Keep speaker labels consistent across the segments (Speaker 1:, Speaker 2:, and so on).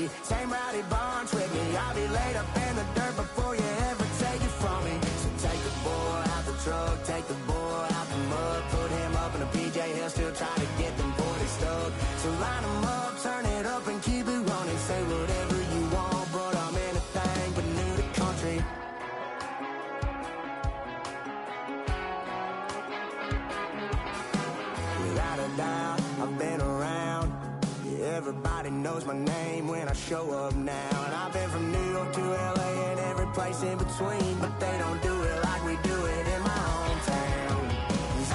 Speaker 1: Dixie, same rowdy bunch with me. I'll be laid up in the dirt before you ever take it from me. So take the boy out the truck, take the boy out the mud, put him up in a PJ, he'll still try to get them 40 stuck. So line him up, turn it up and keep it running. Say whatever you want, but I'm anything but new to country. Without a doubt, I've been around. Yeah, everybody knows my name when I show up now. And I've been from New York to LA and every place in between, but they don't do it like we do it in my hometown.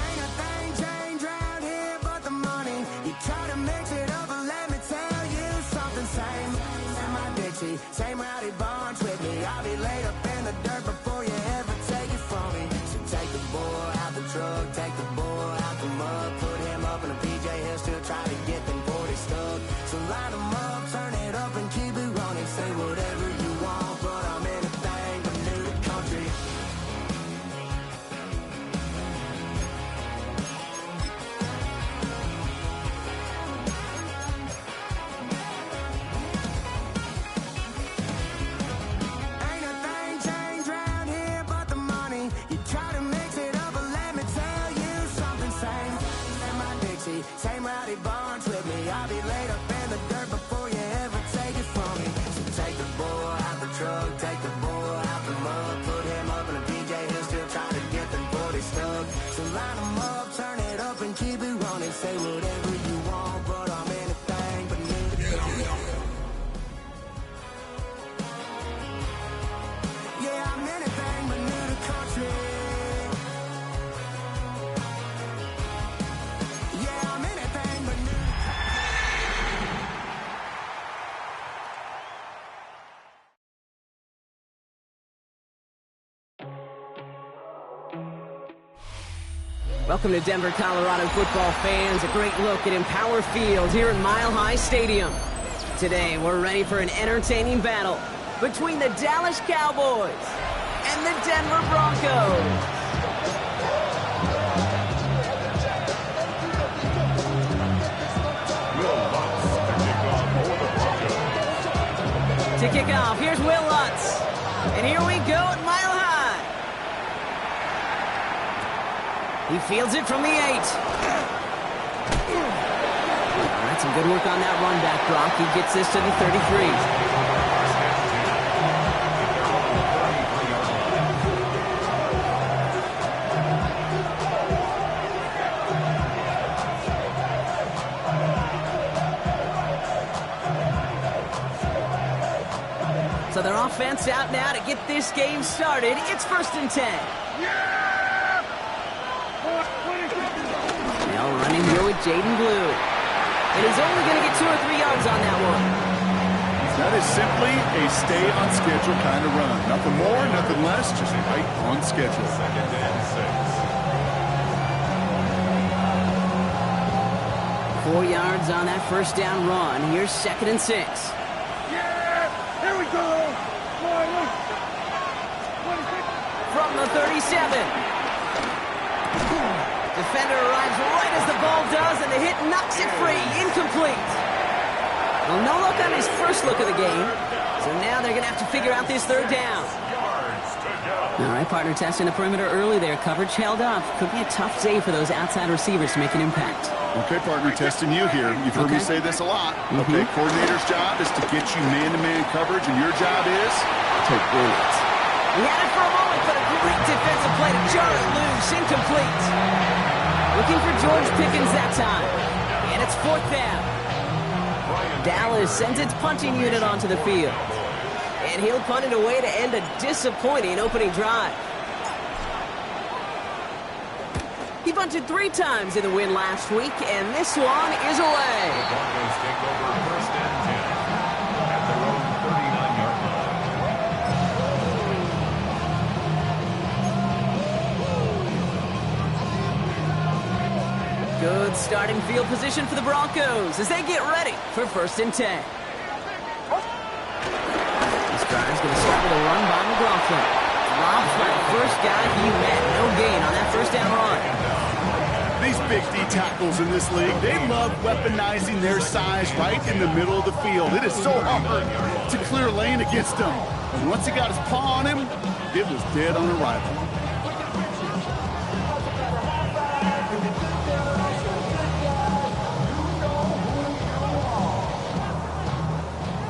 Speaker 1: Ain't a thing changed around here but the money. You try to mix it up and let me tell you something. Same in my Dixie, same rowdy bunch with me. I'll be laid up in the dirt before you ever take it from me. So take the boy out the truck, take the boy out the mud, put him up in a PJ, he'll still try to get them 40 stuck. So line him up, turn it up and keep it running. Say whatever you want, but I'm anything but new to country. Ain't a thing changed around here but the money. You try to mix it up and let me tell you something. Same in my Dixie, same rowdy bunch with me. I'll be laid up in the dirt before you ever take it from me. So take the boy out the truck, take the boy out the mud, put him up in a PJ, he'll still try to get them 40 stuck. So line him up, turn it up and keep it running. Say whatever you want, but I'm anything but new to country. Yeah, I'm anything but new to country. Yeah, I'm anything but new.
Speaker 2: Welcome to Denver, Colorado football fans. A great look at Empower Field here in Mile High Stadium. Today, we're ready for an entertaining battle between the Dallas Cowboys and the Denver Broncos. To kick off, here's Will Lutz. And here we go at Mile High. He fields it from the 8. All right, some good work on that run back, Brock. He gets this to the 33. So their offense out now to get this game started. It's 1st and 10. Now running here with Jaden Blue. And he's only going to get 2 or 3 yards on that one.
Speaker 3: That is simply a stay-on-schedule kind of run. Nothing more, nothing less, just right on schedule.
Speaker 4: 2nd and 6.
Speaker 2: 4 yards on that first down run. Here's 2nd and 6.
Speaker 5: Here we go!
Speaker 2: From the 37. Defender arrives right as the ball does, and the hit knocks it free. Incomplete. Well, no luck on his first look of the game. So now they're going to have to figure out this 3rd down. All right, partner testing the perimeter early there. Coverage held up. Could be a tough day for those outside receivers to make an impact.
Speaker 3: Okay, partner, testing you here. You've heard me say this a lot. Okay, coordinator's job is to get you man-to-man coverage, and your job is to win it.
Speaker 2: He had it for a moment, but a great defensive play to jar it loose. Incomplete. Looking for George Pickens that time. And it's 4th down. Dallas sends its punting unit onto the field. And he'll punt it away to end a disappointing opening drive. He punted 3 times in the win last week, and this one is away.
Speaker 4: The Broncos take over 1st and 10 at their own 39-yard line.
Speaker 2: Good starting field position for the Broncos as they get ready for 1st and 10. This drive's going to start with a run by McLaughlin. Drops by the first guy he met. No gain on that first down run.
Speaker 3: These big D tackles in this league, they love weaponizing their size right in the middle of the field. It is so hard to clear lane against them. And once he got his paw on him, it was dead on arrival.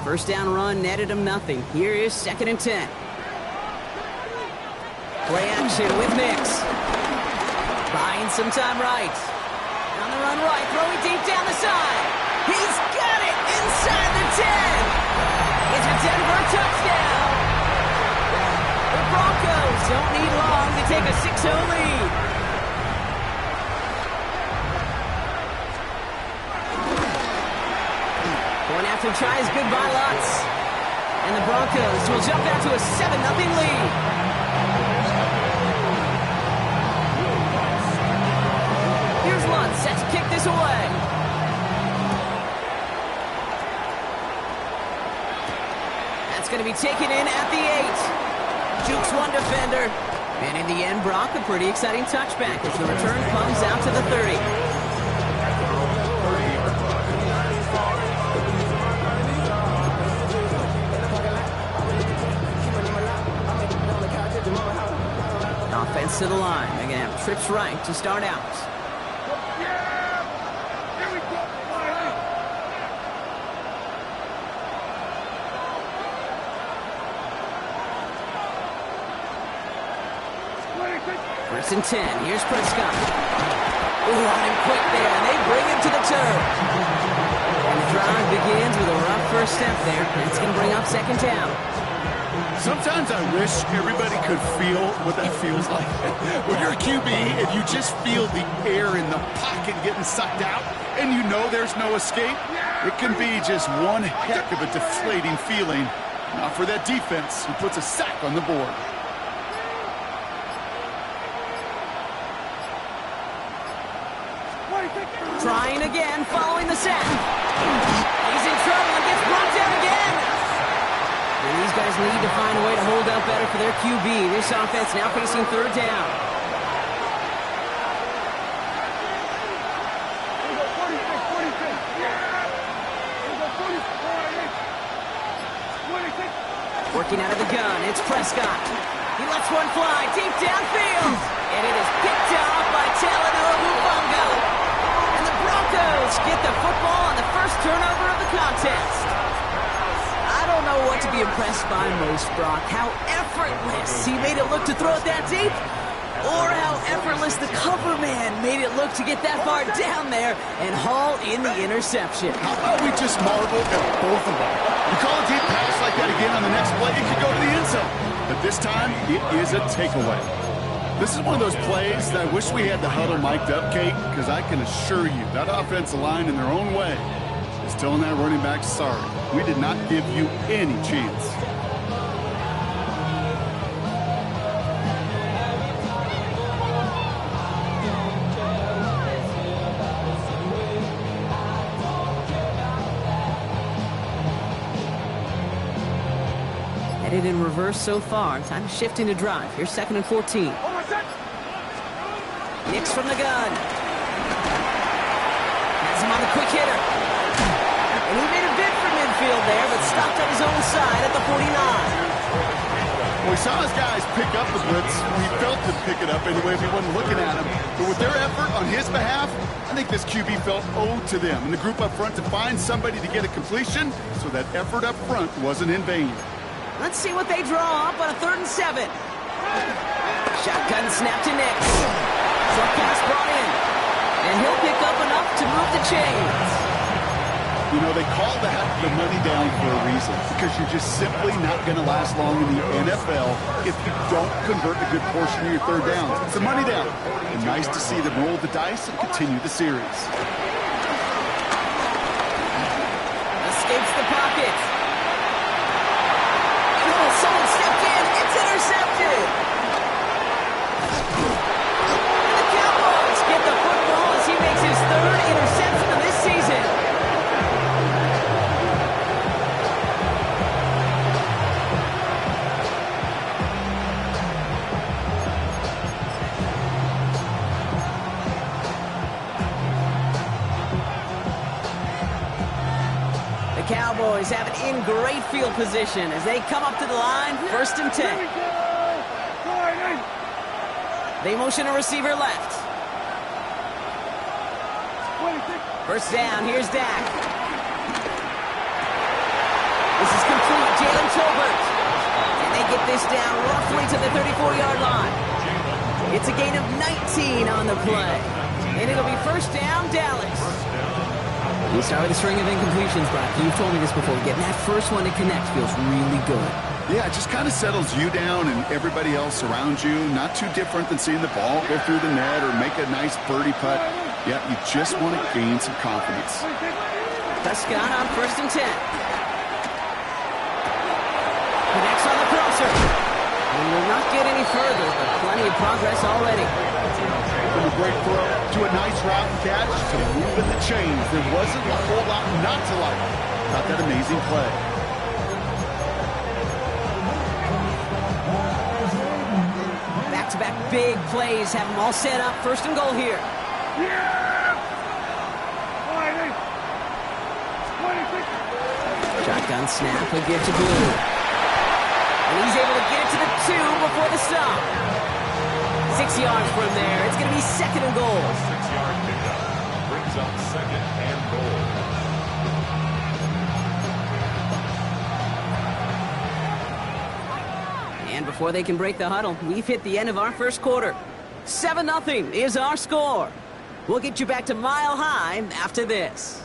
Speaker 2: First down run netted him nothing. Here is 2nd and 10. Play action with Nix. Buying some time right. On the run right, throwing deep down the side. He's got it inside the 10. It's a Denver touchdown. The Broncos don't need long to take a 6-0 lead. Going after tries goodbye lots. And the Broncos will jump out to a 7-0 lead. Here's Lund set to kick this away. That's going to be taken in at the 8. Jukes one defender. And in the end, Brock, a pretty exciting touchback as the return comes out to the 30. Offense to the line. They're going to have trips right to start out. First and 10. Here's Prescott. Ooh, on him quick there, and they bring him to the turf. And the drive begins with a rough first step there. It's going to bring up 2nd down.
Speaker 3: Sometimes I wish everybody could feel what that feels like. When you're a QB and you just feel the air in the pocket getting sucked out and you know there's no escape, it can be just one heck of a deflating feeling. Not for that defense who puts a sack on the board.
Speaker 2: Trying again, following the sack. He's in trouble and gets brought down again. And these guys need to find a way to hold up better for their QB. This offense now facing 3rd down. Working out of the gun, it's Prescott. He lets one fly deep downfield. And it is picked off by Talanoa Hufanga. And the Broncos get the football on the first turnover of the contest. I don't know what to be impressed by most, Brock. How effortless he made it look to throw it that deep, or how effortless the cover man made it look to get that far down there and haul in the interception.
Speaker 3: How about we just marvel at both of them? You call a deep pass like that again on the next play, it could go to the end zone. But this time, it is a takeaway. This is one of those plays that I wish we had the huddle mic'd up, Kate, because I can assure you that offensive line in their own way is telling that running back, sorry, we did not give you any chance.
Speaker 2: Headed in reverse so far. Time to shift into drive. Here's 2nd and 14. Nix from the gun. Has him on the quick hitter. And he made a bid for midfield there, but stopped on his own side at the 49.
Speaker 3: Well, we saw his guys pick up the blitz. We felt him pick it up anyway if he wasn't looking at him. But with their effort on his behalf, I think this QB felt owed to them and the group up front to find somebody to get a completion, so that effort up front wasn't in vain.
Speaker 2: Let's see what they draw up on a 3rd and 7. Shotgun snap to Nix. Short pass brought in. And he'll pick up enough to move the chains.
Speaker 3: You know, they call that the money down for a reason, because you're just simply not going to last long in the NFL if you don't convert a good portion of your 3rd downs. It's a money down. And nice to see them roll the dice and continue the series.
Speaker 2: Escapes the pocket. Someone stepped in. It's intercepted. The Cowboys get the football as he makes his 3rd interception of this season. Cowboys have it in great field position as they come up to the line, 1st and 10. They motion a receiver left. 1st down, here's Dak. This is complete, Jalen Tolbert. And they get this down roughly to the 34-yard line. It's a gain of 19 on the play. And it'll be 1st down, Dallas.
Speaker 6: We start with a string of incompletions, Brock. You've told me this before. Getting that first one to connect feels really good.
Speaker 3: Yeah, it just kind of settles you down and everybody else around you. Not too different than seeing the ball go through the net or make a nice birdie putt. Yeah, you just want to gain some confidence.
Speaker 2: Prescott on 1st and 10. Connects on the crosser. And will not get any further, but plenty of progress already.
Speaker 3: From a great throw to a nice route and catch to moving the chains. There wasn't a whole lot not to like about that amazing play.
Speaker 2: Back-to-back big plays have them all set up. 1st and goal here.
Speaker 6: Shotgun snap, he'll give to Blue.
Speaker 2: And he's able to get it to the 2 before the stop. 6 yards from there. It's going to be 2nd and goal.
Speaker 4: 6-yard pickup brings up 2nd and goal.
Speaker 2: And before they can break the huddle, we've hit the end of our 1st quarter. 7-0 is our score. We'll get you back to Mile High after this.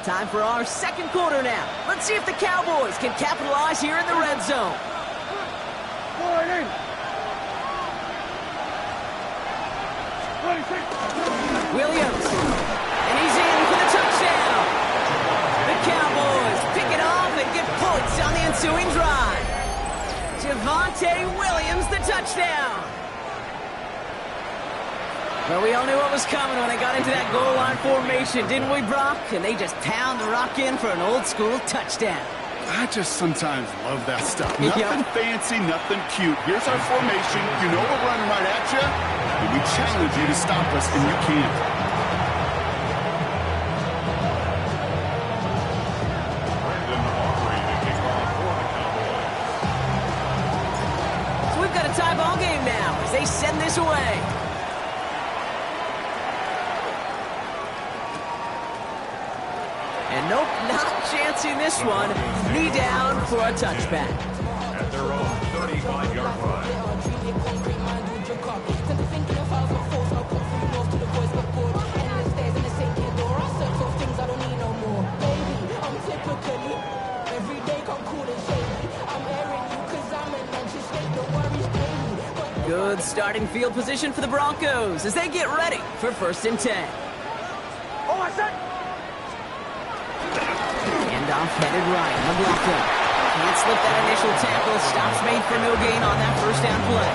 Speaker 2: Time for our 2nd quarter now. Let's see if the Cowboys can capitalize here in the red zone. Williams. And he's in for the touchdown. The Cowboys pick it off and get points on the ensuing drive. Javonte Williams, the touchdown. Well, we all knew what was coming when they got into that goal line formation, didn't we, Brock? And they just pound the rock in for an old-school touchdown.
Speaker 3: I just sometimes love that stuff. Nothing fancy, nothing cute. Here's our formation. You know we're running right at you. And we challenge you to stop us, and you can't.
Speaker 2: So we've got a tie ball game now as they send this away. And nope, not chancing this one. Knee down for a touchback.
Speaker 4: At their own 35-yard line.
Speaker 2: Good starting field position for the Broncos as they get ready for 1st and 10. Handoff headed right on the Bronco. Can't slip that initial tackle. Stops made for no gain on that 1st down play.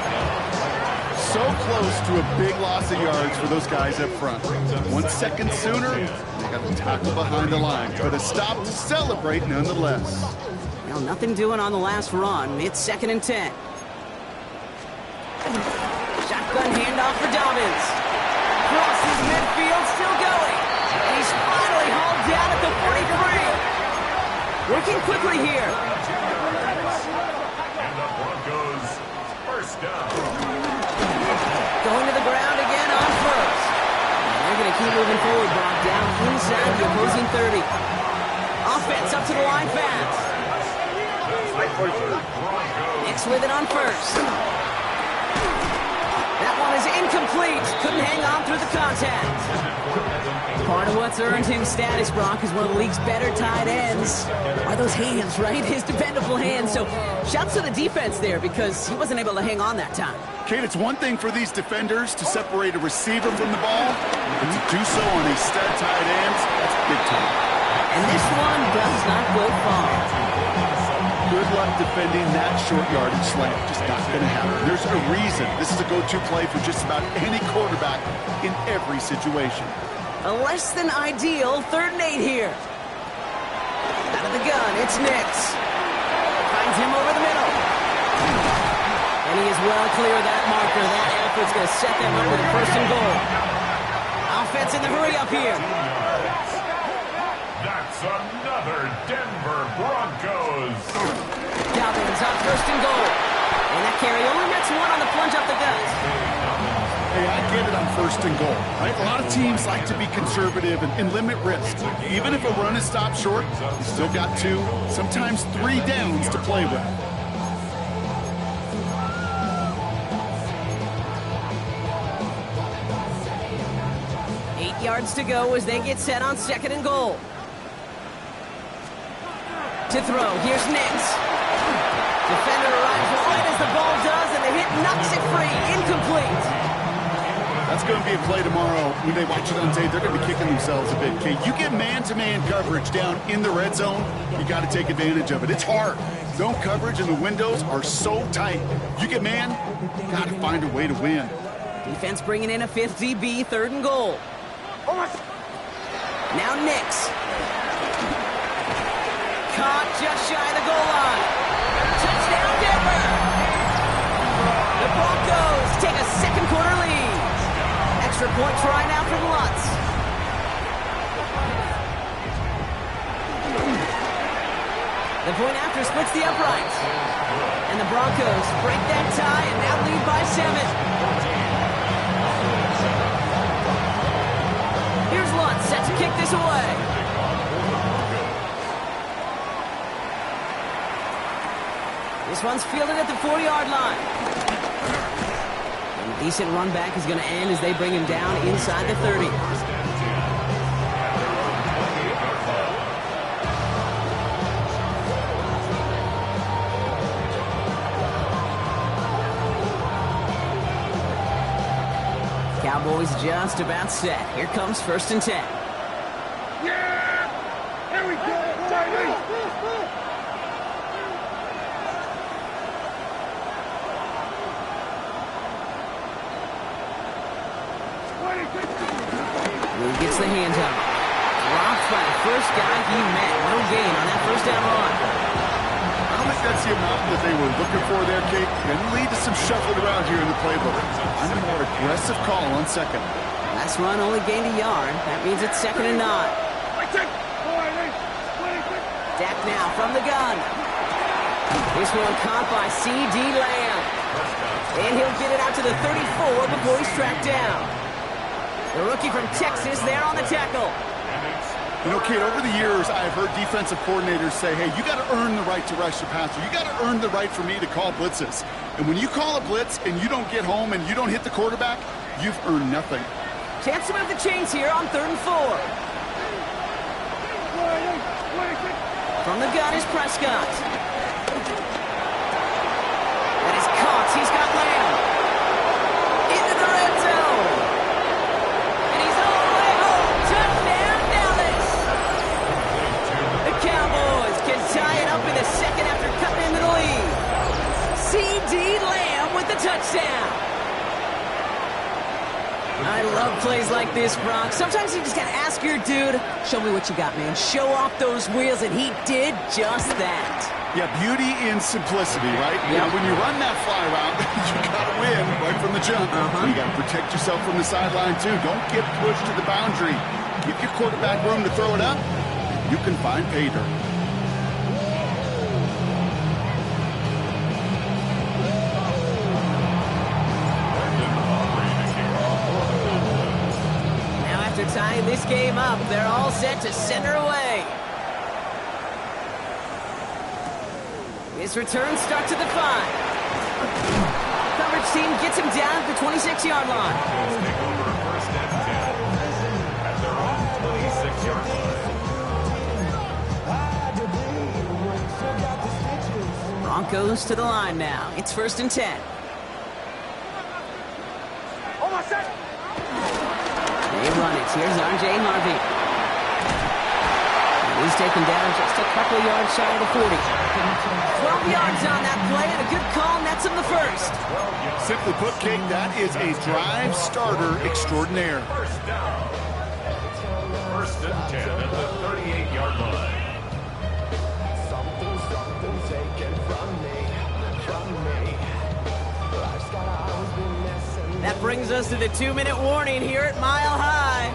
Speaker 3: So close to a big loss of yards for those guys up front. 1 second sooner, they got the tackle behind the line. But a stop to celebrate nonetheless.
Speaker 2: Well, nothing doing on the last run. It's 2nd and 10. Shotgun handoff for Dobbins. Crosses midfield, still going. And he's finally hauled down at the 43. Working quickly here.
Speaker 4: And the Broncos 1st down.
Speaker 2: Going to the ground again on 1st. And they're going to keep moving forward, Brock, down inside the opposing 30. Offense up to the line fast. Nix with it on 1st. That one is incomplete. Couldn't hang on through the contact. Part of what's earned him status, Brock, is one of the league's better tight ends. Are those hands, right? His dependable hands. So shouts to the defense there because he wasn't able to hang on that time.
Speaker 3: Kate, it's one thing for these defenders to separate a receiver from the ball, but to do so on a stud tight end, that's big time.
Speaker 2: And this one does not go far.
Speaker 3: Good luck defending that short yardage slant. Just not going to happen. There's a reason this is a go-to play for just about any quarterback in every situation.
Speaker 2: A less than ideal 3rd and 8 here. Out of the gun, it's Nix. Finds him over the middle. And he is well clear of that marker. That effort's going to set them up with a 1st and goal. Offense in the hurry-up here.
Speaker 4: That's another Denver Broncos.
Speaker 2: Calvin's on 1st and goal. And that carry only nets 1 on the plunge up the gut.
Speaker 3: Hey, I get it on 1st and goal, right? A lot of teams like to be conservative and limit risk. Even if a run is stopped short, you still got 2, sometimes 3 downs to play with.
Speaker 2: Yards to go as they get set on 2nd and goal. To throw, here's Nix. Defender arrives right as the ball does, and the hit knocks it free. Incomplete.
Speaker 3: That's going to be a play tomorrow. When they watch it on tape, they're going to be kicking themselves a bit. Okay, you get man-to-man coverage down in the red zone, you got to take advantage of it. It's hard. Zone coverage and the windows are so tight. You get man, got to find a way to win.
Speaker 2: Defense bringing in a 5th DB, 3rd and goal. Now Nix. Caught just shy of the goal line. Touchdown Denver. The Broncos take a 2nd quarter lead. Extra point try now from Lutz. The point after splits the uprights. And the Broncos break that tie and now lead by 7. Set to kick this away. This one's fielded at the 40-yard line. And a decent run back is going to end as they bring him down inside the 30. Cowboys just about set. Here comes 1st and 10.
Speaker 5: Yeah! Here we go! Riley!
Speaker 2: He gets the hands up. Dropped by the first guy he met. No gain on that 1st down run.
Speaker 3: I don't think that's the amount that they were looking for there, Kate. Going to lead to some shuffling around here in the playbook. And a more aggressive call on 2nd.
Speaker 2: Last run only gained a yard. That means it's 2nd and 9. Dak now from the gun. This one caught by C.D. Lamb. And he'll get it out to the 34 before he's tracked down. The rookie from Texas there on the tackle.
Speaker 3: You know, Kate, over the years, I've heard defensive coordinators say, hey, you got to earn the right to rush the passer. You got to earn the right for me to call blitzes. And when you call a blitz and you don't get home and you don't hit the quarterback, you've earned nothing.
Speaker 2: Chance to move the chains here on 3rd and 4. From the gun is Prescott. That is caught. He's got Lamb. Into the red zone. And he's all the way home. Touchdown, Dallas. The Cowboys can tie it up in the 2nd after cutting into the lead. C.D. Lamb with the touchdown. I love plays like this, Brock. Sometimes you just gotta ask your dude, show me what you got, man. Show off those wheels, and he did just that.
Speaker 3: Yeah, beauty in simplicity, right? Yep. Now, when you run that fly route, you gotta win right from the jump. So you gotta protect yourself from the sideline, too. Don't get pushed to the boundary. Give your quarterback room to throw it up. You can find pay dirt.
Speaker 2: Tying this game up, they're all set to center away. His return starts at the 5. Coverage team gets him down at the 26-yard line.
Speaker 4: Take over 1st and 10 at their own 26-yard line.
Speaker 2: Broncos to the line now. It's 1st and 10. They run it. Here's R.J. Harvey. He's taken down just a couple yards shy of the 40. 12 yards on that play, and a good call nets him the 1st.
Speaker 3: Simply put, Kate, that is a drive starter extraordinaire.
Speaker 4: and 10 at the 38-yard line.
Speaker 1: Something taken from me. Life's got always been messing.
Speaker 2: That brings us to the 2-minute warning here at Mile High.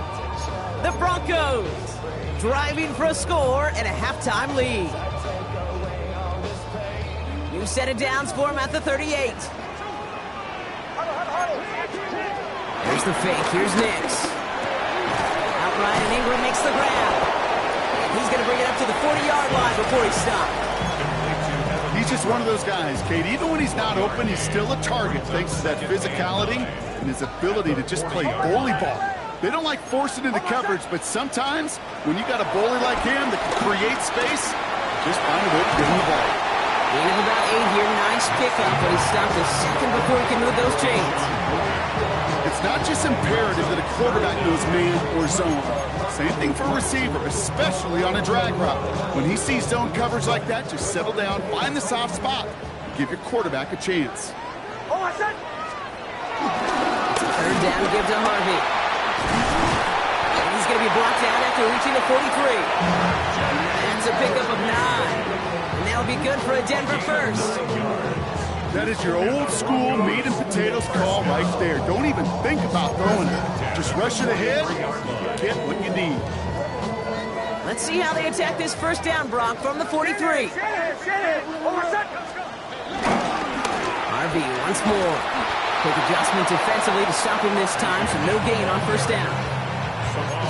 Speaker 2: The Broncos driving for a score and a halftime lead. New set of downs for him at the 38. There's the fake. Here's Nix. Outright, and Ingram makes the grab. He's going to bring it up to the 40-yard line before he stops.
Speaker 3: He's just one of those guys, Kate. Even when he's not open, he's still a target thanks to that physicality and his ability to just play goalie ball. They don't like forcing into coverage, but sometimes when you got a goalie like him that can create space, just find a way to get him the ball.
Speaker 2: Gain of about 8 here. Nice pickup, but he stopped a second before he can move those chains.
Speaker 3: It's not just imperative that a quarterback knows man or zone. Same thing for a receiver, especially on a drag route. When he sees zone coverage like that, just settle down, find the soft spot, and give your quarterback a chance.
Speaker 2: It's a third down give to Harvey. And he's going to be brought down after reaching the 43. That's a pickup of 9. And that'll be good for a Denver first.
Speaker 3: That is your old school meat and potatoes call right there. Don't even think about throwing it. Just rush it ahead, get what you need.
Speaker 2: Let's see how they attack this first down, Brock, from the 43. Harvey once more. Quick adjustment defensively to stop him this time, so no gain on first down.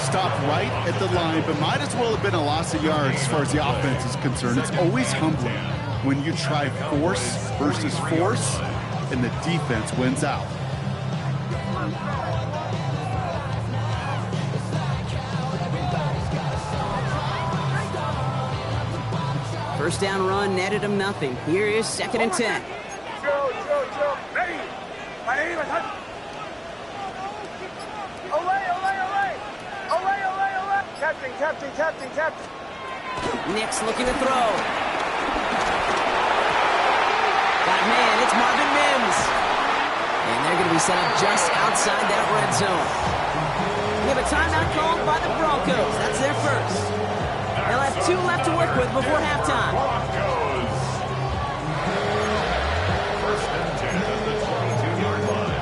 Speaker 3: Stopped right at the line, but might as well have been a loss of yards as far as the offense is concerned. It's always humbling when you try force versus force, and the defense wins out.
Speaker 2: First down run netted him nothing. Here is 2nd and 10.
Speaker 5: Captain.
Speaker 2: Nix looking to throw. Got a man, it's Marvin Mims. And they're going to be set up just outside that red zone. We have a timeout called by the Broncos. That's their first. They'll have 2 left to work with before halftime.
Speaker 4: First and 10 at the 22-yard line.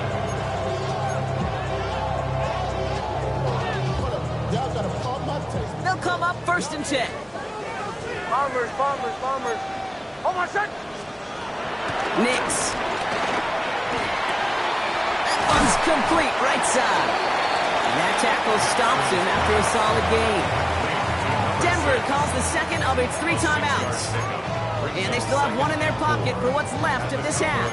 Speaker 2: They'll come up 1st and 10.
Speaker 5: Bombers. Oh, my son!
Speaker 2: Nix. That one's complete, right side. And that tackle stops him after a solid gain. Denver calls the second of its 3 timeouts. And they still have 1 in their pocket for what's left of this half.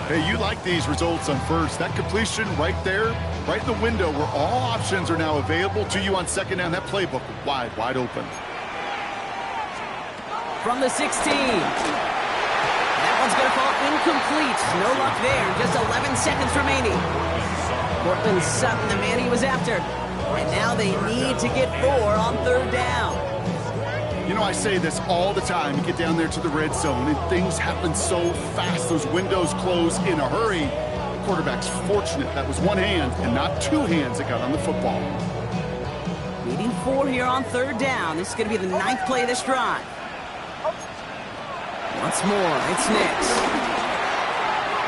Speaker 3: Hey, you like these results on first. That completion right there, right in the window where all options are now available to you on second down. That playbook wide open.
Speaker 2: From the 16. That one's going to fall incomplete. No luck there. Just 11 seconds remaining. Cortland Sutton, the man he was after. And now they need to get 4 on 3rd down.
Speaker 3: You know, I say this all the time. You get down there to the red zone, and things happen so fast. Those windows close in a hurry. The quarterback's fortunate. That was 1 hand and not 2 hands that got on the football.
Speaker 2: Needing 4 here on 3rd down. This is going to be the 9th play of this drive. Once more, it's Nix.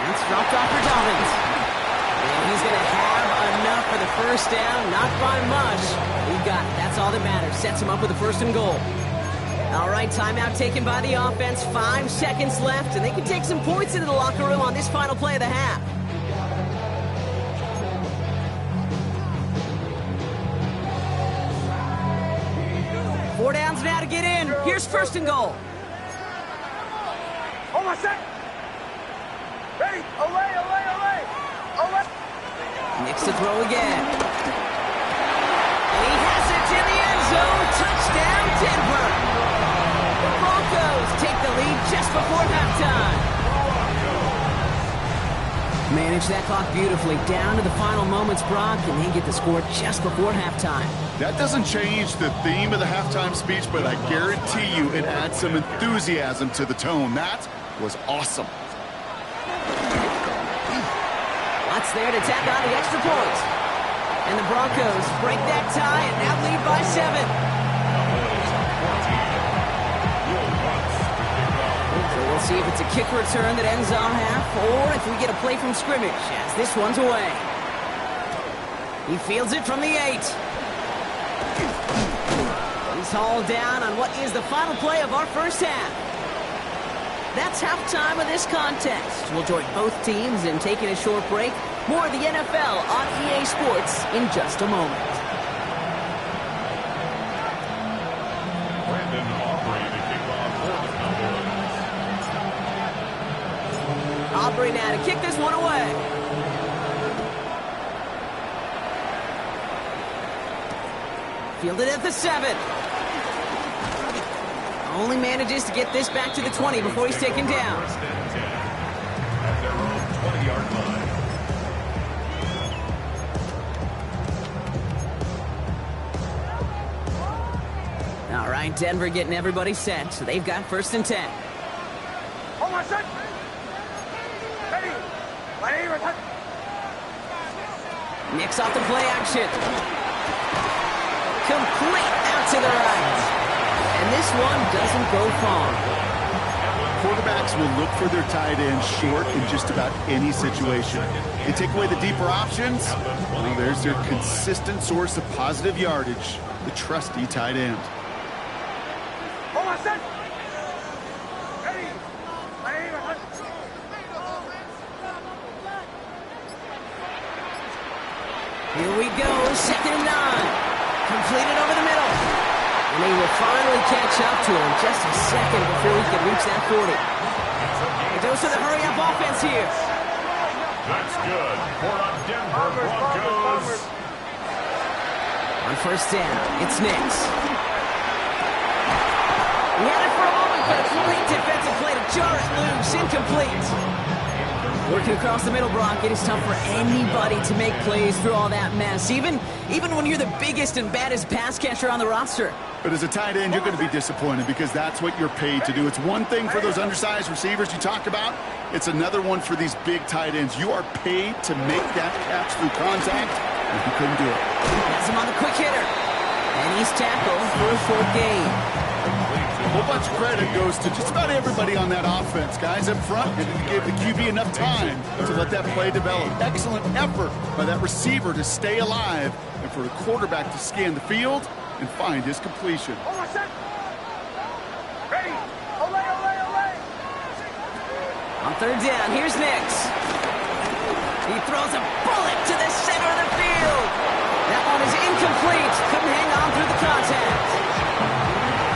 Speaker 2: It's dropped off for Dobbins. And he's going to have enough for the first down. Not by much. He got it. That's all that matters. Sets him up with a 1st and goal. All right, timeout taken by the offense. 5 seconds left, and they can take some points into the locker room on this final play of the half. Four downs now to get in. Here's 1st and goal.
Speaker 5: Oh, my son! Ready? Olay!
Speaker 2: Nix to throw again. And he has it in the end zone. Touchdown, Denver. The Broncos take the lead just before halftime. Manage that clock beautifully down to the final moments, Brock, and they get the score just before halftime.
Speaker 3: That doesn't change the theme of the halftime speech, but I guarantee you it adds some enthusiasm to the tone. That was awesome.
Speaker 2: Lots there to tack on the extra point. And the Broncos break that tie and now lead by 7. So we'll see if it's a kick return that ends our half, or if we get a play from scrimmage as this one's away. He fields it from the 8. He's hauled down on what is the final play of our first half. That's halftime of this contest. We'll join both teams in taking a short break. More of the NFL on EA Sports in just a moment. Aubrey now to kick this one away. Fielded at the 7. Only manages to get this back to the 20 before he's taken down.
Speaker 4: At their own 20-yard line.
Speaker 2: All right, Denver getting everybody set, so they've got 1st and 10.
Speaker 5: Hold on, set. Ready.
Speaker 2: Nicks off the play action. Complete out to the right. And this one doesn't go far.
Speaker 3: Quarterbacks will look for their tight end short in just about any situation. They take away the deeper options. Well, there's their consistent source of positive yardage, the trusty tight end.
Speaker 5: Hold on, set. Ready.
Speaker 2: Here we go, 2nd and 9. Completed over the middle. And he will finally catch up to him just a second before he can reach that 40. It goes to the hurry-up offense here.
Speaker 4: That's good for a Denver Broncos.
Speaker 2: On 1st down, it's Nicks. He had it for a moment, but a great defensive play to jar it loose. Incomplete. Working across the middle, Brock, it is tough for anybody to make plays through all that mess, even when you're the biggest and baddest pass catcher on the roster.
Speaker 3: But as a tight end, you're going to be disappointed because that's what you're paid to do. It's one thing for those undersized receivers you talk about. It's another one for these big tight ends. You are paid to make that catch through contact, and you couldn't do it.
Speaker 2: That's him on the quick hitter. And he's tackled for a 4th gain.
Speaker 3: A whole bunch of credit goes to just about everybody on that offense. Guys up front, and to give the QB enough time to let that play develop. Excellent effort by that receiver to stay alive and for the quarterback to scan the field and find his completion.
Speaker 5: Hold on, set. Ready. Olay.
Speaker 2: On 3rd down, here's Nicks. He throws a bullet to the center of the field. That one is incomplete. Couldn't hang on through the contact.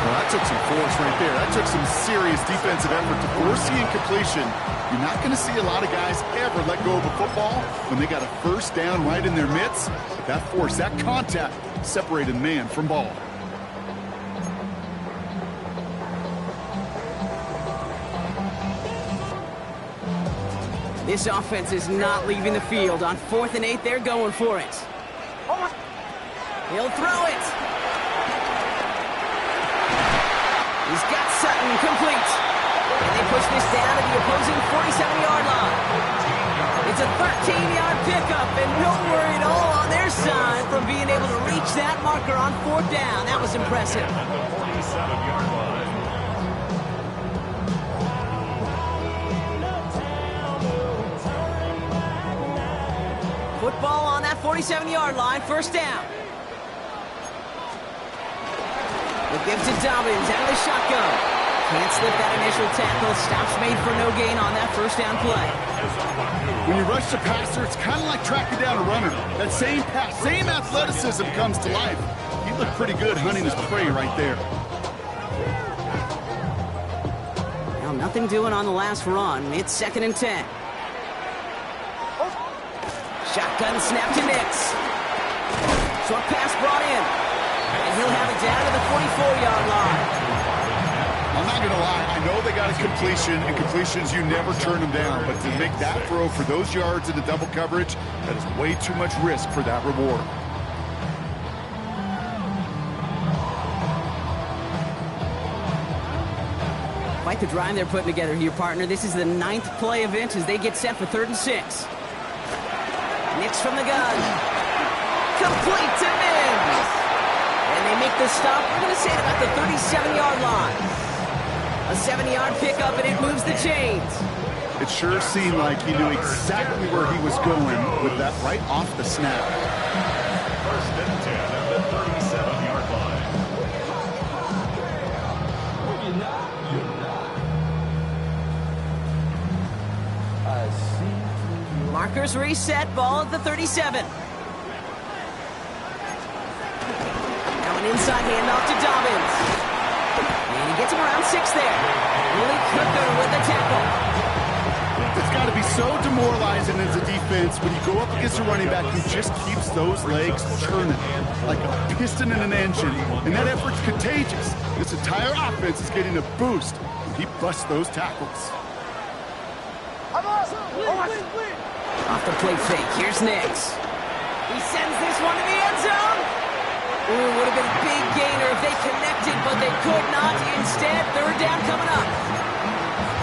Speaker 3: Well, that took some force right there. That took some serious defensive effort to force the incompletion. You're not going to see a lot of guys ever let go of a football when they got a 1st down right in their midst. But that force, that contact, separated man from ball.
Speaker 2: This offense is not leaving the field. On 4th and 8, they're going for it. He'll throw it. He's got Sutton complete. And they push this down to the opposing 47-yard line. It's a 13-yard pickup, and no worry at all on their side from being able to reach that marker on 4th down. That was impressive.
Speaker 4: At the 47-yard line.
Speaker 2: Football on that 47-yard line, 1st down. It gives to Dobbins out of the shotgun. Can't slip that initial tackle. Stops made for no gain on that 1st down play.
Speaker 3: When you rush the passer, it's kind of like tracking down a runner. That same pass, same athleticism comes to life. He looked pretty good hunting his prey right there.
Speaker 2: Well, nothing doing on the last run. It's 2nd and 10. Shotgun snap to Nicks. Short pass brought in. And he'll have it down to the 44-yard line.
Speaker 3: I'm not going to lie. I know they got a completion, and completions, you never turn them down. But to make that throw for those yards in the double coverage, that is way too much risk for that reward.
Speaker 2: Quite the drive they're putting together here, partner. This is the 9th play event as they get set for 3rd and 6. Nicks from the gun. Complete to Mims. And they make the stop, we're going to say, at about the 37-yard line. A 7-yard pickup, and it moves the chains.
Speaker 3: It sure seemed like he knew exactly where he was going with that right off the snap.
Speaker 4: First and 10 at the 37-yard line.
Speaker 2: Markers reset, ball at the 37. Now an inside handoff to Dobbins. And he gets him around 6 there. Willie Cooker with the tackle.
Speaker 3: It's got to be so demoralizing as a defense when you go up against a running back who just keeps those legs churning like a piston in an engine. And that effort's contagious. This entire offense is getting a boost when he busts those tackles.
Speaker 2: Off the play fake, here's Nix. He sends this one to the end zone. Ooh, would have been a big gainer if they connected, but they could not. Instead, third down coming up.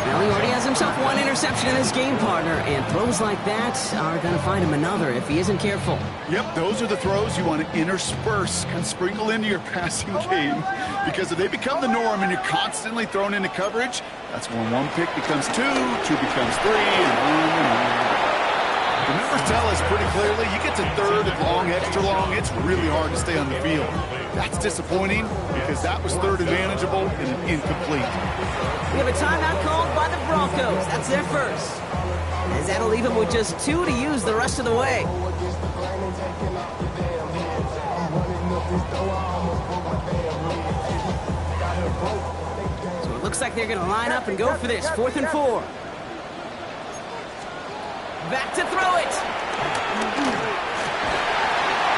Speaker 2: Well, he already has himself one interception in his game, partner, and throws like that are going to find him another if he isn't careful.
Speaker 3: Yep, those are the throws you want to intersperse and sprinkle into your passing game, because if they become the norm and you're constantly thrown into coverage, that's when one pick becomes two becomes three, and on. The numbers tell us pretty clearly, you get to third and long, extra long, it's really hard to stay on the field. That's disappointing because that was third and manageable and an incomplete.
Speaker 2: We have a timeout called by the Broncos. That's their first. As that'll leave them with just 2 to use the rest of the way. So it looks like they're going to line up and go for this. 4th and 4. Back to throw it.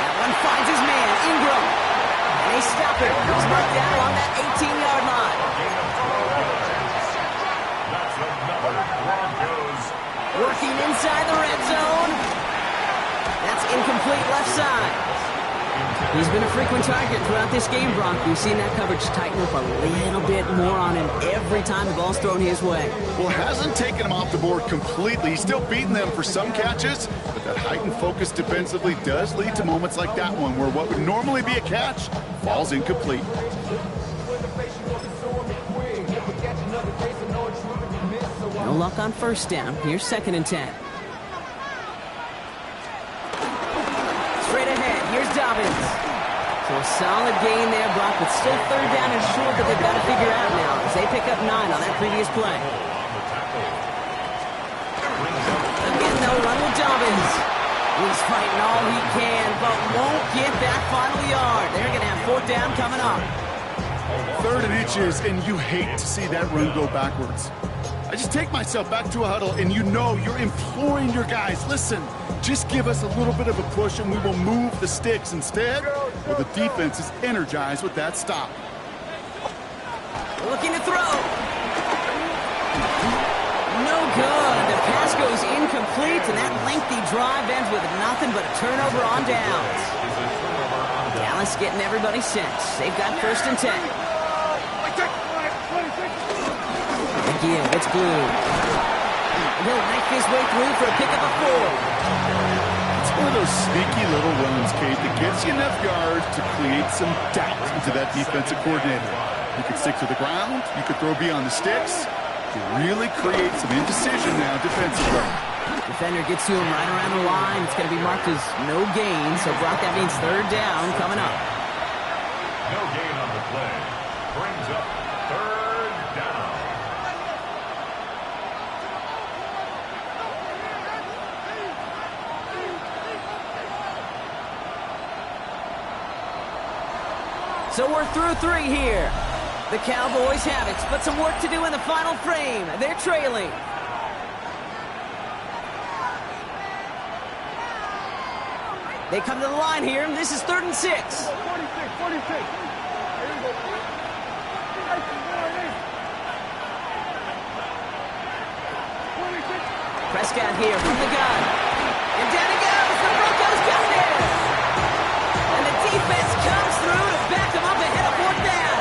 Speaker 2: That one finds his man, Ingram. And they stop it. He's marked down along that 18-yard line.
Speaker 4: That's another Broncos.
Speaker 2: Working inside the red zone. That's incomplete left side. He's been a frequent target throughout this game, Brock. We've seen that coverage tighten up a little bit more on him every time the ball's thrown his way.
Speaker 3: Well, it hasn't taken him off the board completely. He's still beating them for some catches, but that heightened focus defensively does lead to moments like that one where what would normally be a catch falls incomplete.
Speaker 2: No luck on first down. Here's 2nd and 10. Straight ahead. Here's Dobbins. So a solid gain there, Brock, but still third down and short that they've got to figure out now as they pick up 9 on that previous play. Again, they'll run with Dobbins. He's fighting all he can, but won't get that final yard. They're going to have 4th down coming up.
Speaker 3: 3rd and inches, and you hate to see that run go backwards. I just take myself back to a huddle, and you know you're imploring your guys, listen, just give us a little bit of a push and we will move the sticks instead. Well, the defense is energized with that stop.
Speaker 2: Looking to throw. No good. The pass goes incomplete, and that lengthy drive ends with nothing but a turnover on downs. Dallas getting everybody set. They've got 1st and 10. Again, it's Blue. He'll make his way through for a pickup of 4.
Speaker 3: It's one of those sneaky little runs, Kate, that gets you enough yards to create some doubt into that defensive coordinator. You could stick to the ground. You could throw beyond the sticks. You really create some indecision now defensively.
Speaker 2: Defender gets to him right around the line. It's going to be marked as no gain. So, Brock, that means 3rd down coming up.
Speaker 4: No gain on the play. Brings up 3rd down.
Speaker 2: So we're through 3 here. The Cowboys have it, but some work to do in the final frame. They're trailing. They come to the line here, and this is 3rd and 6.
Speaker 5: 46.
Speaker 2: Prescott here from the gun. And down he goes. The Broncos got it. And the defense comes through to back them up ahead of 4th down.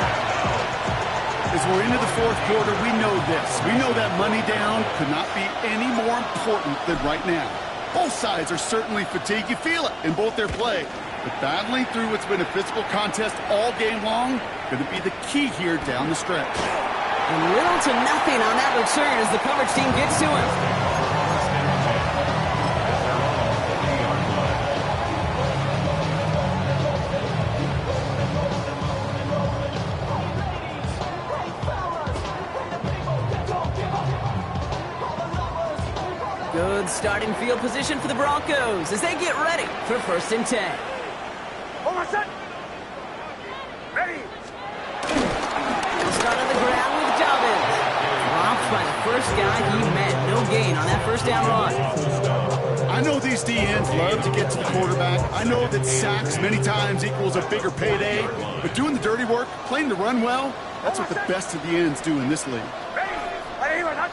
Speaker 3: As we're into the 4th quarter, we know this. We know that money down could not be any more important than right now. Both sides are certainly fatigued. You feel it in both their play. But battling through what's been a physical contest all game long, going to be the key here down the stretch.
Speaker 2: And little to nothing on that return as the coverage team gets to him. Good starting field position for the Broncos as they get ready for 1st and 10.
Speaker 5: Over set. Ready.
Speaker 2: Start on the ground with Dobbins. Dropped by the first guy he met. No gain on that 1st down run.
Speaker 3: I know these DNs love to get to the quarterback. I know that sacks many times equals a bigger payday. But doing the dirty work, playing the run well, that's what the best of the ends do in this league.
Speaker 5: Ready. Ready. Ready.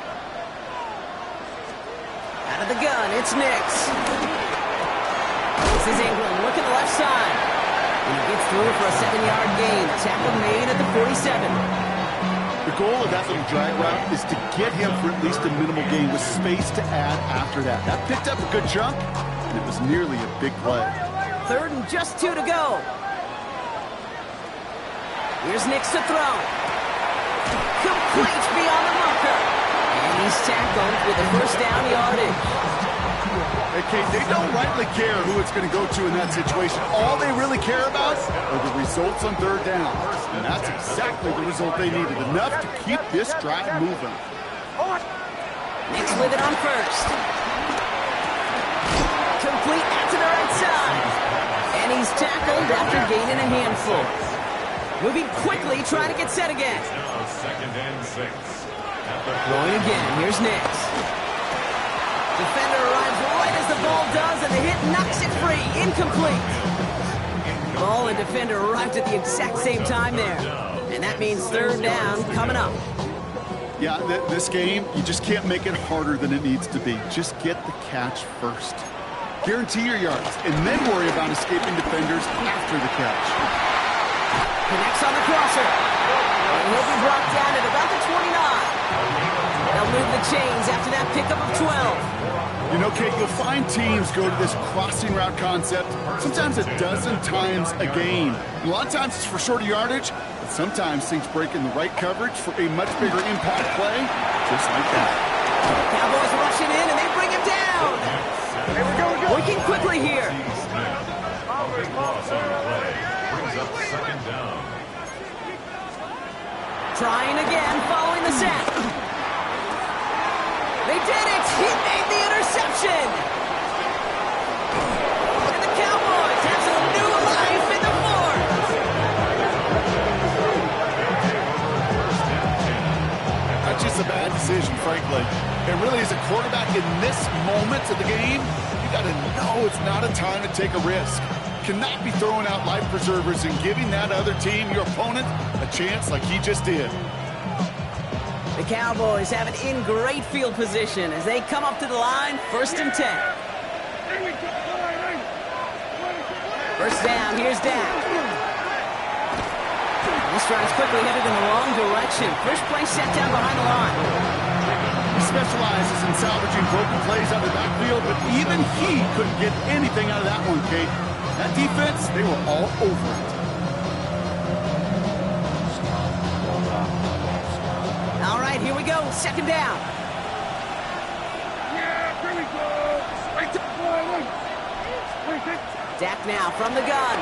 Speaker 2: Out of the gun, it's Nix. This is England, looking the left side. And he gets through for a 7-yard gain. Tackle made at the 47.
Speaker 3: The goal of that little drag route is to get him for at least a minimal gain with space to add after that. That picked up a good chunk, and it was nearly a big play.
Speaker 2: 3rd and just 2 to go. Here's Nix to throw. Complete beyond the marker. And he's tackled with the 1st down yardage.
Speaker 3: Hey, Kate, they don't rightly care who it's going to go to in that situation. All they really care about are the results on 3rd down. And that's exactly the result they needed. Enough to keep this drive moving.
Speaker 2: Nix with it on 1st. Complete out to the right side. And he's tackled after gaining a handful. Moving quickly, trying to get set again.
Speaker 4: Now 2nd and 6.
Speaker 2: Throwing again. Here's Nix. Defender arrives right as the ball does, and the hit knocks it free. Incomplete. Ball and defender arrived at the exact same time there. And that means 3rd down coming up.
Speaker 3: Yeah, this game, you just can't make it harder than it needs to be. Just get the catch first. Guarantee your yards, and then worry about escaping defenders after the catch.
Speaker 2: Connects on the crosser. And he'll be brought down at about the 29. They'll move the chains after that pickup of 12.
Speaker 3: You know, Kate, you'll find teams go to this crossing route concept sometimes a dozen times a game. A lot of times it's for shorter yardage, but sometimes things break in the right coverage for a much bigger impact play, just like that.
Speaker 2: Cowboys rushing in, and they bring him down.
Speaker 5: Here we go.
Speaker 2: Working quickly here.
Speaker 4: Big loss on the play. Brings up 2nd down.
Speaker 2: Trying again, following the sack. They did it! He made the interception! And the Cowboys have some new life in the 4th.
Speaker 3: That's just a bad decision, frankly. It really is a quarterback in this moment of the game. You got to know it's not a time to take a risk. Cannot be throwing out life preservers and giving that other team, your opponent, a chance like he just did.
Speaker 2: The Cowboys have it in great field position as they come up to the line, 1st and 10. 1st down, here's Dak. This drive's quickly headed in the wrong direction. First play set down behind the line.
Speaker 3: He specializes in salvaging broken plays out of the backfield, but even he couldn't get anything out of that one, Kate. That defense, they were all over it.
Speaker 2: All right, here we go. 2nd down.
Speaker 5: Yeah, here we go. Wait,
Speaker 2: Dak now from the gun.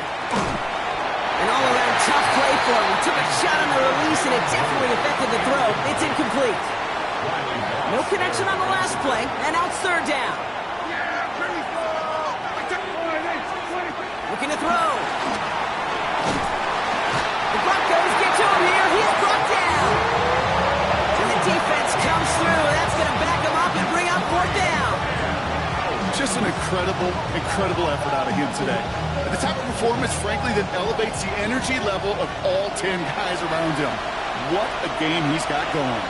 Speaker 2: An all-around tough play for him. He took a shot on the release, and it definitely affected the throw. It's incomplete. No connection on the last play, and now it's 3rd down. Looking to throw. The Broncos get to him here. He's brought down. And the defense comes through. That's going to back him up and bring up 4th down.
Speaker 3: Just an incredible effort out of him today. And the type of performance, frankly, that elevates the energy level of all 10 guys around him. What a game he's got going.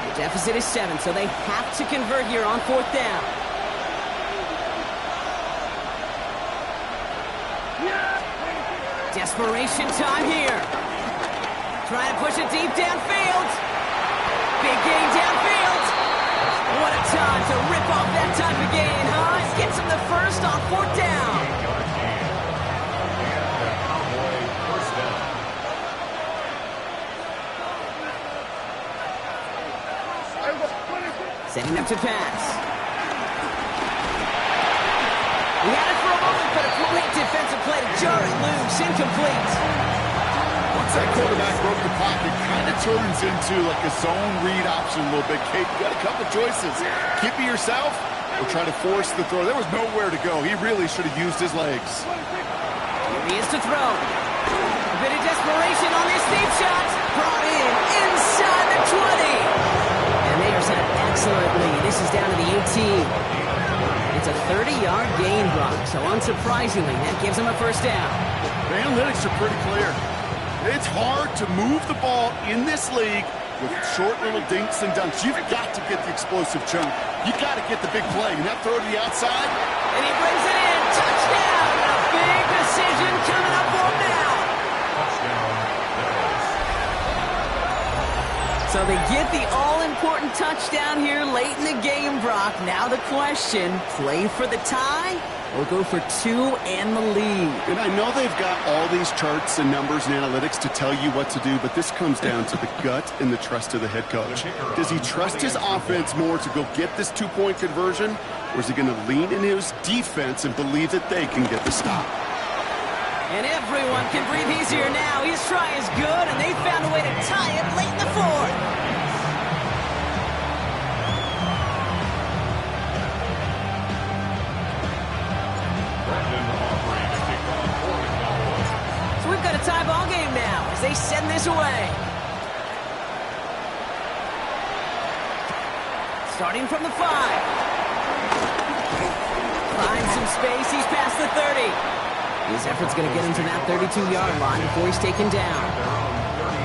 Speaker 2: The deficit is 7, so they have to convert here on 4th down. Desperation time here. Trying to push it deep downfield. Big gain downfield. What a time to rip off that type of gain, huh? Gets him the first on 4th down. Setting up to pass. He had it for a moment, but a great defensive play to jar it loose. Incomplete.
Speaker 3: Once that quarterback broke the pocket, kind of turns into like a zone read option a little bit. Kate, you got a couple choices. Keep it yourself or try to force the throw. There was nowhere to go. He really should have used his legs.
Speaker 2: Here he is to throw. A bit of desperation on this deep shot. Brought in inside the 20. And they are set excellent lead. This is down to the 18. It's a 30-yard gain, Brock. So unsurprisingly, that gives them a first down.
Speaker 3: The analytics are pretty clear. It's hard to move the ball in this league with short little dinks and dunks. You've got to get the explosive chunk. You've got to get the big play. And that throw to the outside.
Speaker 2: And he brings it in. Touchdown. A big decision coming up for him now. So they get the all-important touchdown here late in the game, Brock. Now the question, play for the tie or go for 2 and the lead?
Speaker 3: And I know they've got all these charts and numbers and analytics to tell you what to do, but this comes down to the gut and the trust of the head coach. Does he trust his offense more to go get this 2-point conversion, or is he going to lean in his defense and believe that they can get the stop?
Speaker 2: And everyone can breathe easier now. His try is good, and they found a way to tie it late in the 4th. So we've got a tie ball game now as they send this away. Starting from the 5. Finds some space. He's past the 30. His effort's going to get him to that 32-yard line before he's taken down.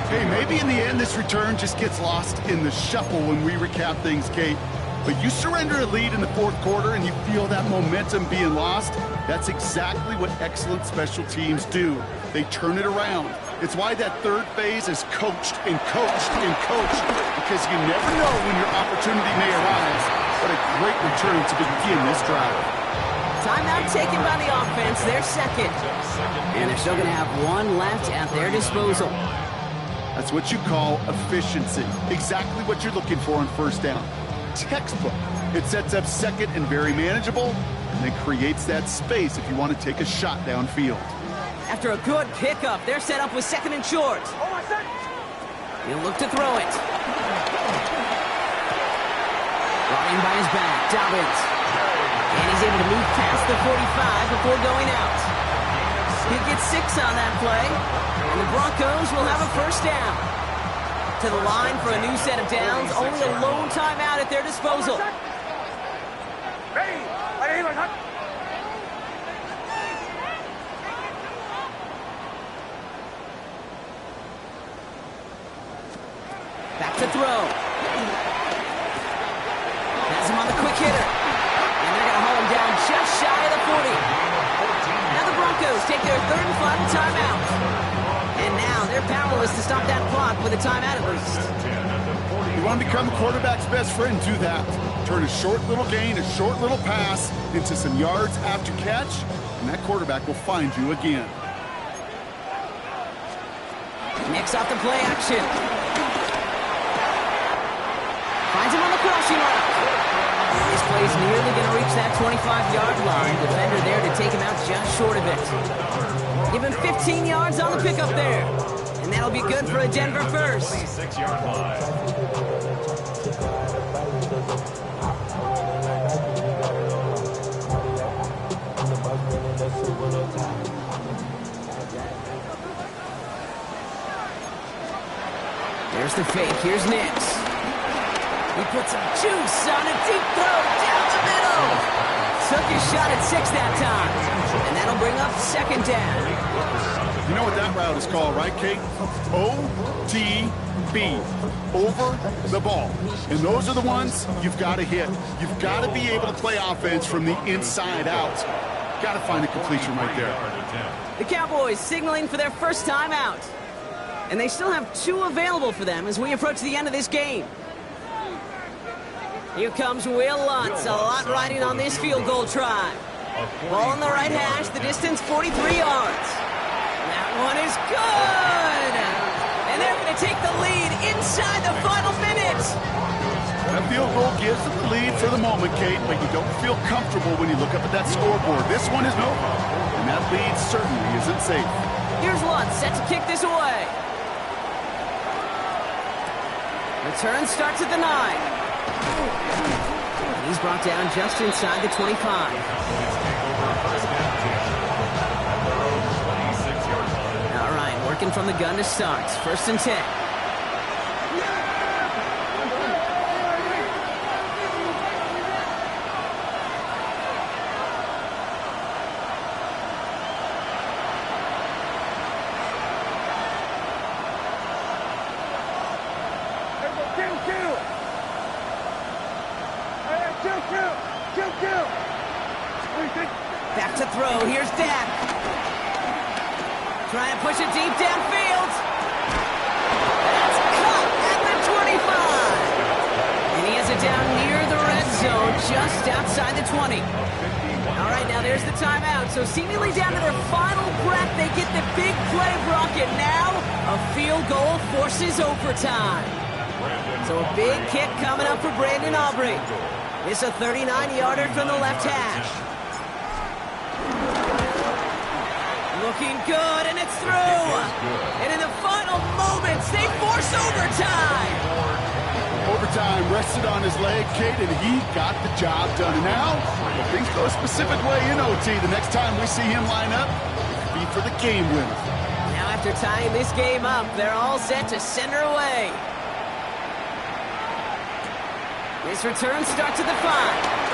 Speaker 3: Hey, maybe in the end this return just gets lost in the shuffle when we recap things, Kate. But you surrender a lead in the 4th quarter and you feel that momentum being lost. That's exactly what excellent special teams do. They turn it around. It's why that 3rd phase is coached and coached and coached, because you never know when your opportunity may arise. What a great return to begin this drive.
Speaker 2: Timeout taken by the offense, their second. And they're still going to have 1 left at their disposal.
Speaker 3: That's what you call efficiency. Exactly what you're looking for on 1st down. Textbook. It sets up 2nd and very manageable, and then creates that space if you want to take a shot downfield.
Speaker 2: After a good pickup, they're set up with 2nd and short. He'll look to throw it. Brought in by his back, Dobbins. And he's able to move past the 45 before going out. He gets 6 on that play, and the Broncos will have a first down. To the line for a new set of downs, only a lone timeout at their disposal. Back to throw. Has him on the quick hitter. And they're going to haul him down just shy of the 40. Now the Broncos take their 3rd and final timeout. And now they're powerless to stop that clock with a timeout at least.
Speaker 3: You want to become a quarterback's best friend, do that. Turn a short little gain, a short little pass into some yards after catch, and that quarterback will find you again.
Speaker 2: Mix off the play action. Finds him on the crossing route. This play's nearly going to reach that 25-yard line. Defender there to take him out just short of it. Give him 15 yards on the pickup there. And that'll be good for a Denver first.
Speaker 4: 26-yard line.
Speaker 2: There's the fake. Here's Nix. He put some juice on a deep throw down the middle. Took his shot at 6 that time. And that'll bring up 2nd down.
Speaker 3: You know what that route is called, right, Kate? OTB. Over the ball. And those are the ones you've got to hit. You've got to be able to play offense from the inside out. Got to find a completion right there.
Speaker 2: The Cowboys signaling for their first time out. And they still have 2 available for them as we approach the end of this game. Here comes Will Lutz. A lot riding on this field goal try. Ball on the right hash. The distance 43 yards. That one is good. And they're going to take the lead inside the final minute.
Speaker 3: That field goal gives them the lead for the moment, Kate, but you don't feel comfortable when you look up at that scoreboard. This one is over, and that lead certainly isn't safe.
Speaker 2: Here's Lutz set to kick this away. Return starts at the 9. He's brought down just inside the 25. All right, working from the gun to start. 1st and 10. Back to throw. Here's Dak. Trying to push it deep downfield. That's caught at the 25. And he has it down near the red zone, just outside the 20. All right, now there's the timeout. So seemingly down to their final breath, they get the big play, Brock, and now a field goal forces overtime. So a big kick coming up for Brandon Aubrey. It's a 39-yarder from the left hash. Looking good, and it's through. And in the final moments, they force overtime.
Speaker 3: Overtime rested on his leg, Kate, and he got the job done. And now, if things go a specific way in OT, the next time we see him line up, it'll be for the game winner.
Speaker 2: Now after tying this game up, they're all set to send her away. This return starts at the 5.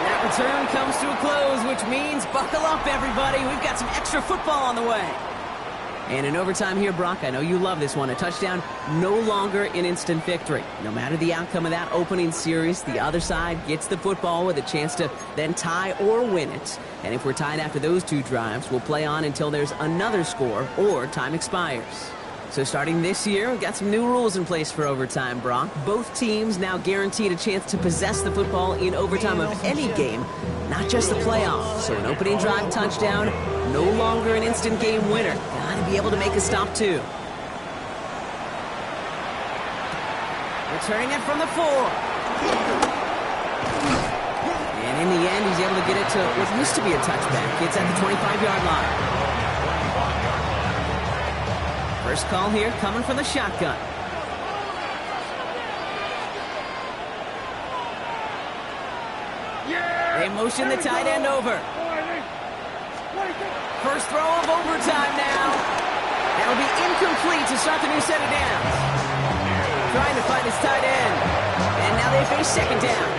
Speaker 2: That return comes to a close, which means buckle up, everybody. We've got some extra football on the way. And in overtime here, Brock, I know you love this one. A touchdown, no longer an instant victory. No matter the outcome of that opening series, the other side gets the football with a chance to then tie or win it. And if we're tied after those 2 drives, we'll play on until there's another score or time expires. So starting this year, we've got some new rules in place for overtime, Brock. Both teams now guaranteed a chance to possess the football in overtime of any game, not just the playoffs. So an opening drive touchdown, no longer an instant game winner. Got to be able to make a stop, too. Returning it from the 4. And in the end, he's able to get it to what used to be a touchback. It's at the 25-yard line. First call here coming from the shotgun. They motion the tight end over. First throw of overtime now. That'll be incomplete to start the new set of downs. Trying to find his tight end. And now they face 2nd down.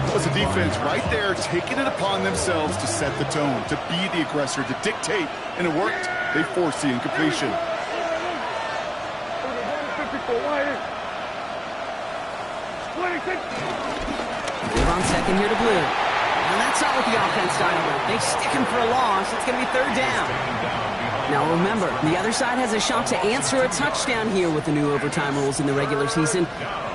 Speaker 3: It was the defense right there taking it upon themselves to set the tone, to be the aggressor, to dictate, and it worked. They forced the incompletion.
Speaker 2: Move on 2nd here to Blue. And that's not what the offense started with. They stick him for a loss. It's going to be 3rd down. Now remember, the other side has a shot to answer a touchdown here with the new overtime rules in the regular season.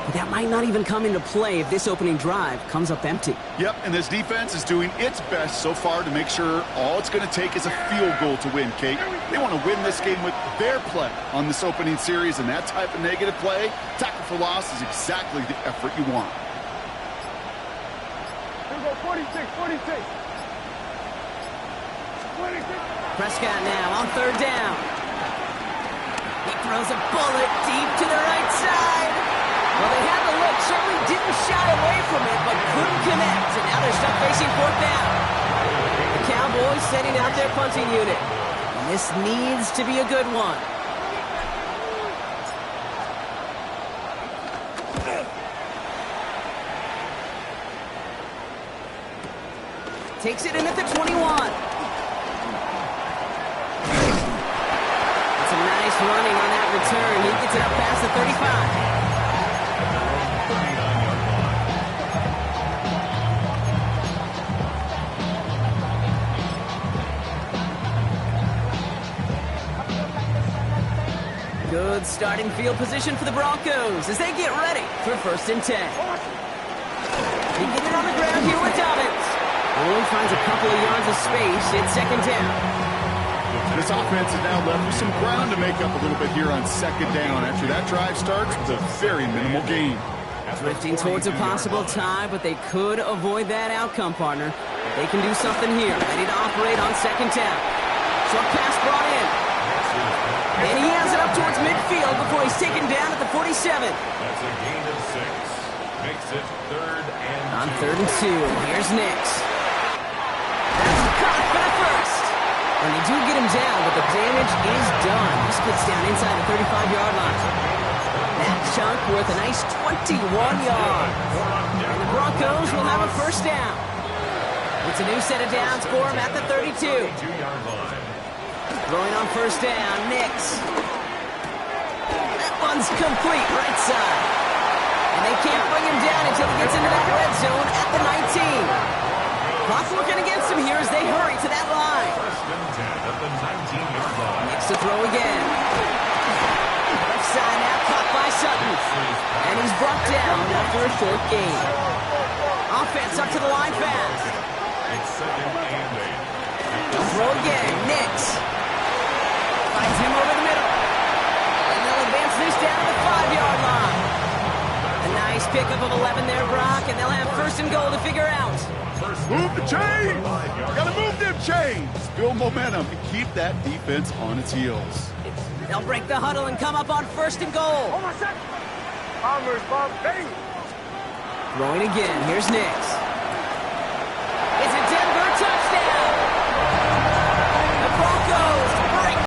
Speaker 2: But that might not even come into play if this opening drive comes up empty.
Speaker 3: Yep, and this defense is doing its best so far to make sure all it's going to take is a field goal to win, Kate. They want to win this game with their play on this opening series, and that type of negative play, tackle for loss, is exactly the effort you want.
Speaker 5: Here we go, 46.
Speaker 2: Prescott now on 3rd down. He throws a bullet deep to the right side. Well, they had the look, certainly didn't shy away from it, but couldn't connect. And now they're stuck facing 4th down. The Cowboys sending out their punting unit. And this needs to be a good one. Takes it in at the 21. Nice running on that return. He gets it up past the 35. Good starting field position for the Broncos as they get ready for 1st and 10. They get it on the ground here with Dobbins. Only finds a couple of yards of space. It's 2nd down.
Speaker 3: This offense is now left with some ground to make up a little bit here on 2nd down after that drive starts with a very minimal gain.
Speaker 2: Drifting towards a possible tie, but they could avoid that outcome, partner. They can do something here. Ready to operate on 2nd down. Short pass brought in. And he has it up towards midfield before he's taken down at the 47.
Speaker 4: That's a gain of 6. Makes it 3rd and 2.
Speaker 2: On 3rd and 2, here's Nix. That's caught for the first. And they do get him down, but the damage is done. This gets down inside the 35-yard line. That chunk worth a nice 21 yards. And the Broncos will have a 1st down. It's a new set of downs for him at the 32.
Speaker 4: 2-yard line.
Speaker 2: Throwing on 1st down, Nix. That one's complete right side. And they can't bring him down until he gets into that red zone at the 19. Clock's working against him here as they hurry to that line.
Speaker 4: 1st and 10 at the 19-yard line.
Speaker 2: Nix to throw again. Left side now, caught by Sutton. And he's brought down after a short gain. Offense up to the line fast.
Speaker 4: It's 2nd and 8.
Speaker 2: Throw again, Nix. Finds him over the middle. And they'll advance this down to the 5-yard line. A nice pickup of 11 there, Brock, and they'll have 1st and goal to figure out.
Speaker 3: Move the chains! Gotta move them chains! Build momentum and keep that defense on its heels.
Speaker 2: They'll break the huddle and come up on 1st and goal.
Speaker 5: Bombers, Bob, hey!
Speaker 2: Throwing again, here's Nix.